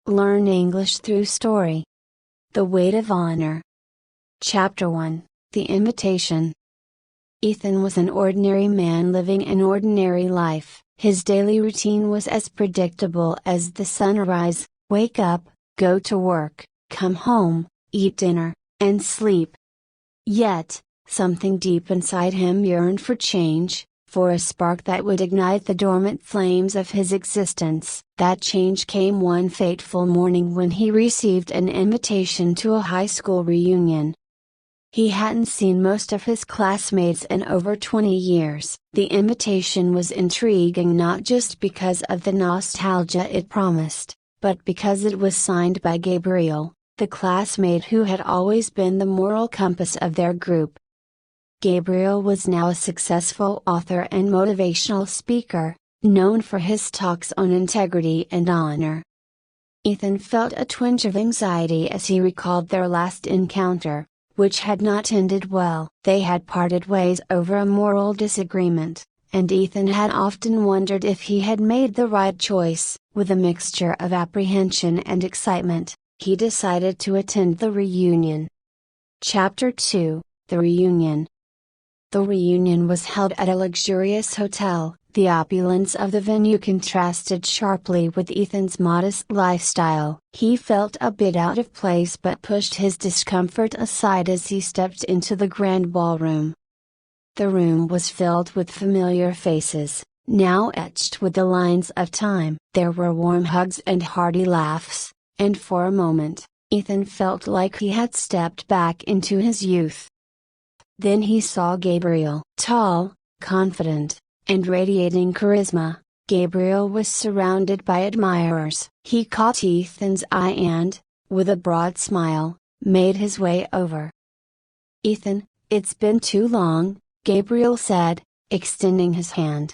Learn English through story. The Weight of Honor. Chapter 1, The Invitation. Ethan was an ordinary man living an ordinary life. His daily routine was as predictable as the sunrise: wake up, go to work, come home, eat dinner, and sleep. Yet, something deep inside him yearned for change, for a spark that would ignite the dormant flames of his existence. That change came one fateful morning when he received an invitation to a high school reunion. He hadn't seen most of his classmates in over 20 years. The invitation was intriguing not just because of the nostalgia it promised, but because it was signed by Gabriel, the classmate who had always been the moral compass of their group. Gabriel was now a successful author and motivational speaker, known for his talks on integrity and honor. Ethan felt a twinge of anxiety as he recalled their last encounter, which had not ended well. They had parted ways over a moral disagreement, and Ethan had often wondered if he had made the right choice. With a mixture of apprehension and excitement, he decided to attend the reunion. Chapter 2, The Reunion. The reunion was held at a luxurious hotel. The opulence of the venue contrasted sharply with Ethan's modest lifestyle. He felt a bit out of place but pushed his discomfort aside as he stepped into the grand ballroom. The room was filled with familiar faces, now etched with the lines of time. There were warm hugs and hearty laughs, and for a moment, Ethan felt like he had stepped back into his youth. Then he saw Gabriel. Tall, confident, and radiating charisma, Gabriel was surrounded by admirers. He caught Ethan's eye and, with a broad smile, made his way over. "Ethan, it's been too long," Gabriel said, extending his hand.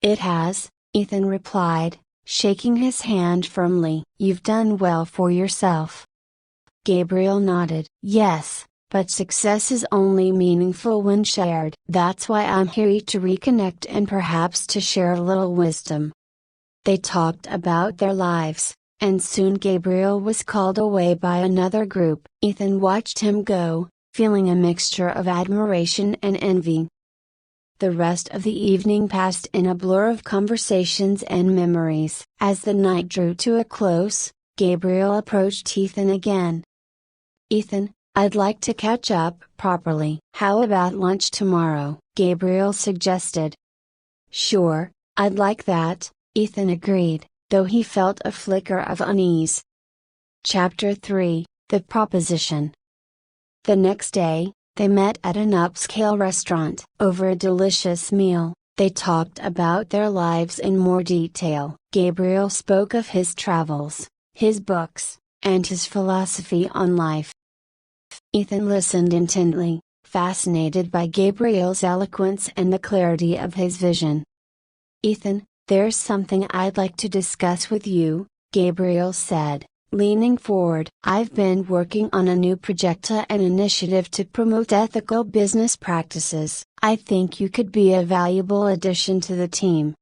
"It has," Ethan replied, shaking his hand firmly. "You've done well for yourself." Gabriel nodded. "Yes. But success is only meaningful when shared. That's why I'm here, to reconnect and perhaps to share a little wisdom." They talked about their lives, and soon Gabriel was called away by another group. Ethan watched him go, feeling a mixture of admiration and envy. The rest of the evening passed in a blur of conversations and memories. As the night drew to a close, Gabriel approached Ethan again. "Ethan, I'd like to catch up properly. How about lunch tomorrow?" Gabriel suggested. "Sure, I'd like that," Ethan agreed, though he felt a flicker of unease. Chapter 3, The Proposition. The next day, they met at an upscale restaurant. Over a delicious meal, they talked about their lives in more detail. Gabriel spoke of his travels, his books, and his philosophy on life. Ethan listened intently, fascinated by Gabriel's eloquence and the clarity of his vision. "Ethan, there's something I'd like to discuss with you," Gabriel said, leaning forward. "I've been working on a new project, an initiative to promote ethical business practices. I think you could be a valuable addition to the team."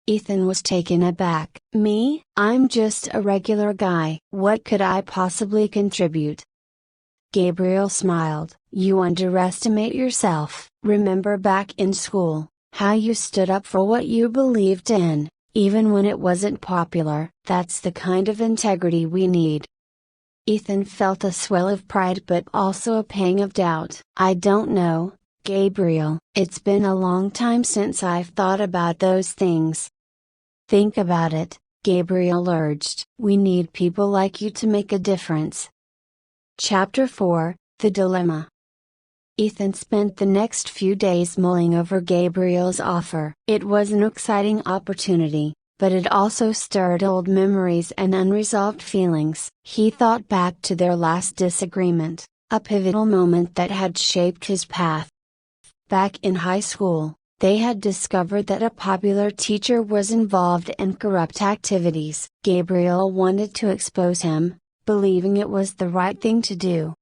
Ethan was taken aback. "Me? I'm just a regular guy. What could I possibly contribute?" Gabriel smiled. "You underestimate yourself. Remember back in school, how you stood up for what you believed in, even when it wasn't popular? That's the kind of integrity we need." Ethan felt a swell of pride but also a pang of doubt. "I don't know, Gabriel. It's been a long time since I've thought about those things." "Think about it," Gabriel urged. "We need people like you to make a difference." Chapter 4, The Dilemma. Ethan spent the next few days mulling over Gabriel's offer. It was an exciting opportunity, but it also stirred old memories and unresolved feelings. He thought back to their last disagreement, a pivotal moment that had shaped his path. Back in high school, they had discovered that a popular teacher was involved in corrupt activities. Gabriel wanted to expose him, believing it was the right thing to do.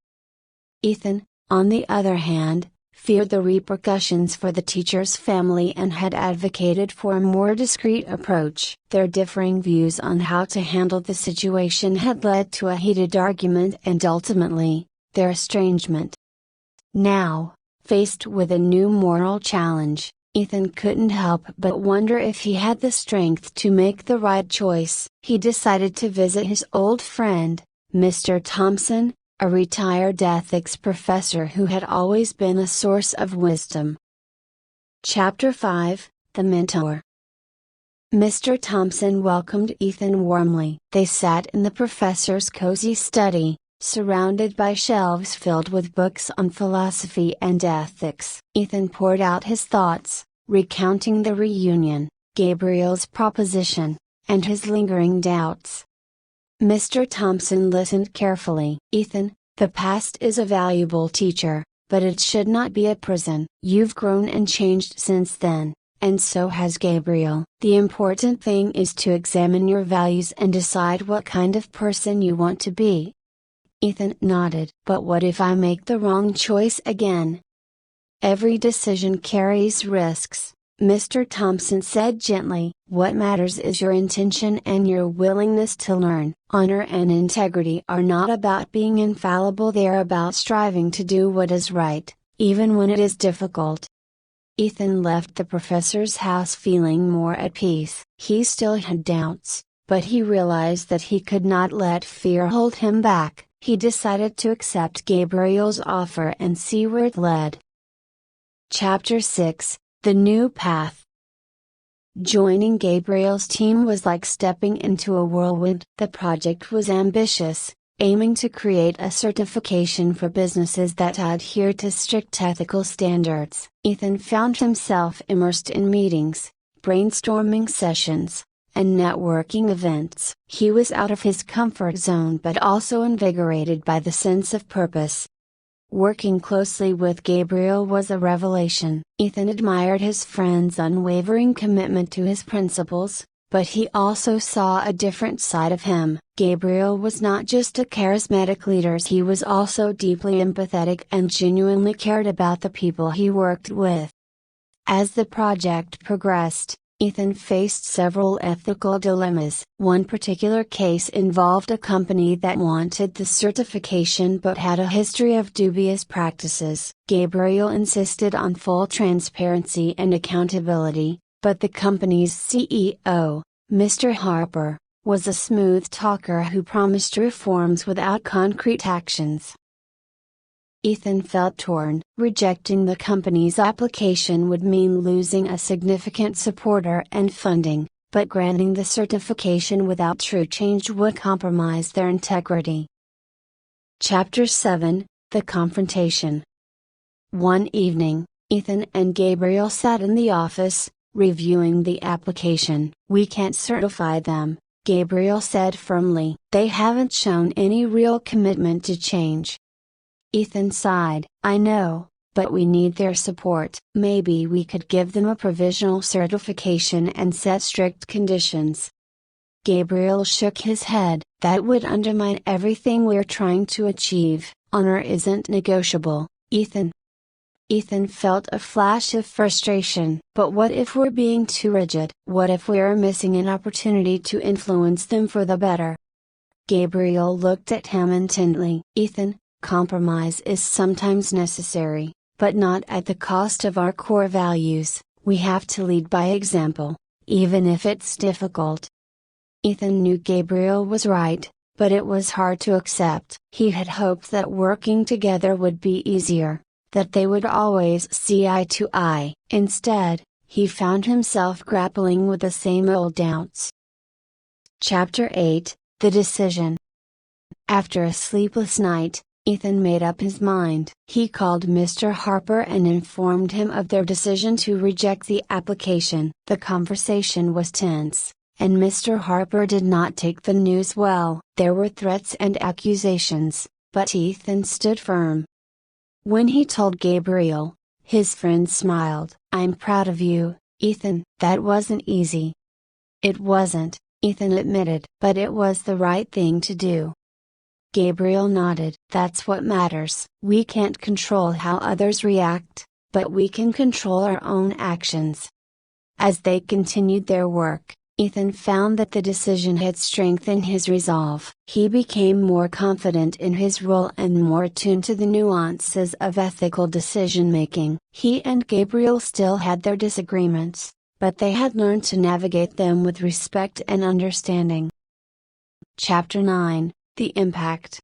Ethan, on the other hand, feared the repercussions for the teacher's family and had advocated for a more discreet approach. Their differing views on how to handle the situation had led to a heated argument and ultimately, their estrangement. Now, faced with a new moral challenge, Ethan couldn't help but wonder if he had the strength to make the right choice. He decided to visit his old friend, Mr. Thompson, a retired ethics professor who had always been a source of wisdom. Chapter 5, The Mentor. Mr. Thompson welcomed Ethan warmly. They sat in the professor's cozy study, surrounded by shelves filled with books on philosophy and ethics. Ethan poured out his thoughts, recounting the reunion, Gabriel's proposition, and his lingering doubts. Mr. Thompson listened carefully. Ethan, the past is a valuable teacher, but it should not be a prison. You've grown and changed since then, and so has Gabriel. The important thing is to examine your values and decide what kind of person you want to be. Ethan nodded. But what if I make the wrong choice again? Every decision carries risks, Mr. Thompson said gently. What matters is your intention and your willingness to learn. Honor and integrity are not about being infallible, they are about striving to do what is right, even when it is difficult. Ethan left the professor's house feeling more at peace. He still had doubts, but he realized that he could not let fear hold him back. He decided to accept Gabriel's offer and see where it led. Chapter 6, The New Path. Joining Gabriel's team was like stepping into a whirlwind. The project was ambitious, aiming to create a certification for businesses that adhere to strict ethical standards. Ethan found himself immersed in meetings, brainstorming sessions, and networking events. He was out of his comfort zone but also invigorated by the sense of purpose. Working closely with Gabriel was a revelation. Ethan admired his friend's unwavering commitment to his principles, but he also saw a different side of him. Gabriel was not just a charismatic leader, he was also deeply empathetic and genuinely cared about the people he worked with. As the project progressed, Ethan faced several ethical dilemmas. One particular case involved a company that wanted the certification but had a history of dubious practices. Gabriel insisted on full transparency and accountability, but the company's CEO, Mr. Harper, was a smooth talker who promised reforms without concrete actions. Ethan felt torn. Rejecting the company's application would mean losing a significant supporter and funding, but granting the certification without true change would compromise their integrity. Chapter 7, The Confrontation. One evening, Ethan and Gabriel sat in the office, reviewing the application. We can't certify them, Gabriel said firmly. They haven't shown any real commitment to change. Ethan sighed. I know, but we need their support. Maybe we could give them a provisional certification and set strict conditions. Gabriel shook his head. That would undermine everything we're trying to achieve. Honor isn't negotiable, Ethan. Ethan felt a flash of frustration. But what if we're being too rigid? What if we're missing an opportunity to influence them for the better? Gabriel looked at him intently. Ethan, compromise is sometimes necessary, but not at the cost of our core values. We have to lead by example, even if it's difficult. Ethan knew Gabriel was right, but it was hard to accept. He had hoped that working together would be easier, that they would always see eye to eye. Instead, he found himself grappling with the same old doubts. Chapter 8, The Decision. After a sleepless night, Ethan made up his mind. He called Mr. Harper and informed him of their decision to reject the application. The conversation was tense, and Mr. Harper did not take the news well. There were threats and accusations, but Ethan stood firm. When he told Gabriel, his friend smiled. I'm proud of you, Ethan. That wasn't easy. It wasn't, Ethan admitted, but it was the right thing to do. Gabriel nodded. That's what matters. We can't control how others react, but we can control our own actions. As they continued their work, Ethan found that the decision had strengthened his resolve. He became more confident in his role and more attuned to the nuances of ethical decision-making. He and Gabriel still had their disagreements, but they had learned to navigate them with respect and understanding. Chapter 9, The Impact.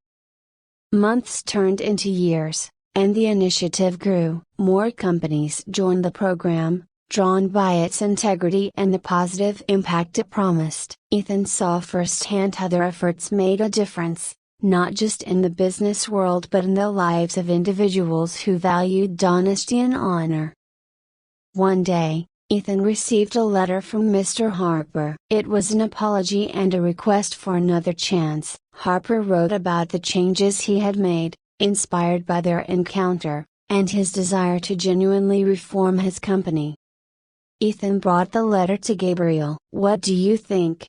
Months turned into years, and the initiative grew. More companies joined the program, drawn by its integrity and the positive impact it promised. Ethan saw firsthand how their efforts made a difference, not just in the business world but in the lives of individuals who valued honesty and honor. One day, Ethan received a letter from Mr. Harper. It was an apology and a request for another chance. Harper wrote about the changes he had made, inspired by their encounter, and his desire to genuinely reform his company. Ethan brought the letter to Gabriel. What do you think?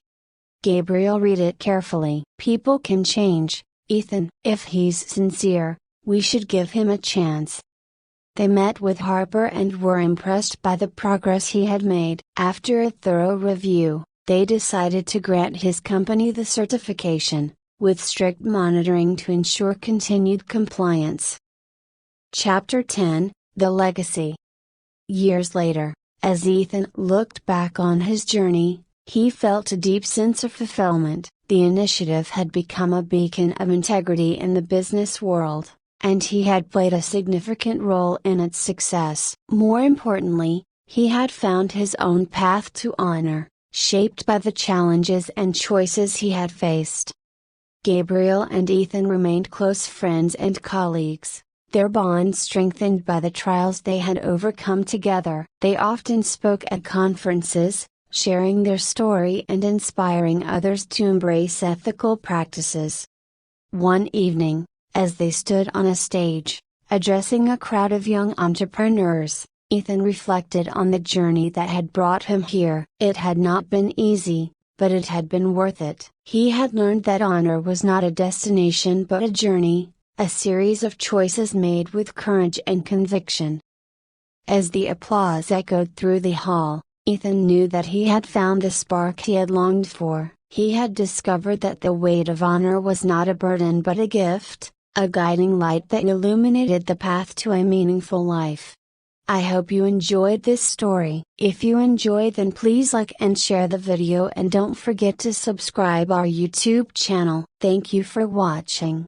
Gabriel read it carefully. People can change, Ethan. If he's sincere, we should give him a chance. They met with Harper and were impressed by the progress he had made. After a thorough review, they decided to grant his company the certification, with strict monitoring to ensure continued compliance. Chapter 10, The Legacy. Years later, as Ethan looked back on his journey, he felt a deep sense of fulfillment. The initiative had become a beacon of integrity in the business world, and he had played a significant role in its success. More importantly, he had found his own path to honor, shaped by the challenges and choices he had faced. Gabriel and Ethan remained close friends and colleagues, their bond strengthened by the trials they had overcome together. They often spoke at conferences, sharing their story and inspiring others to embrace ethical practices. One evening, as they stood on a stage, addressing a crowd of young entrepreneurs, Ethan reflected on the journey that had brought him here. It had not been easy, but it had been worth it. He had learned that honor was not a destination but a journey, a series of choices made with courage and conviction. As the applause echoed through the hall, Ethan knew that he had found the spark he had longed for. He had discovered that the weight of honor was not a burden but a gift, a guiding light that illuminated the path to a meaningful life. I hope you enjoyed this story. If you enjoyed, then please like and share the video and don't forget to subscribe our YouTube channel. Thank you for watching.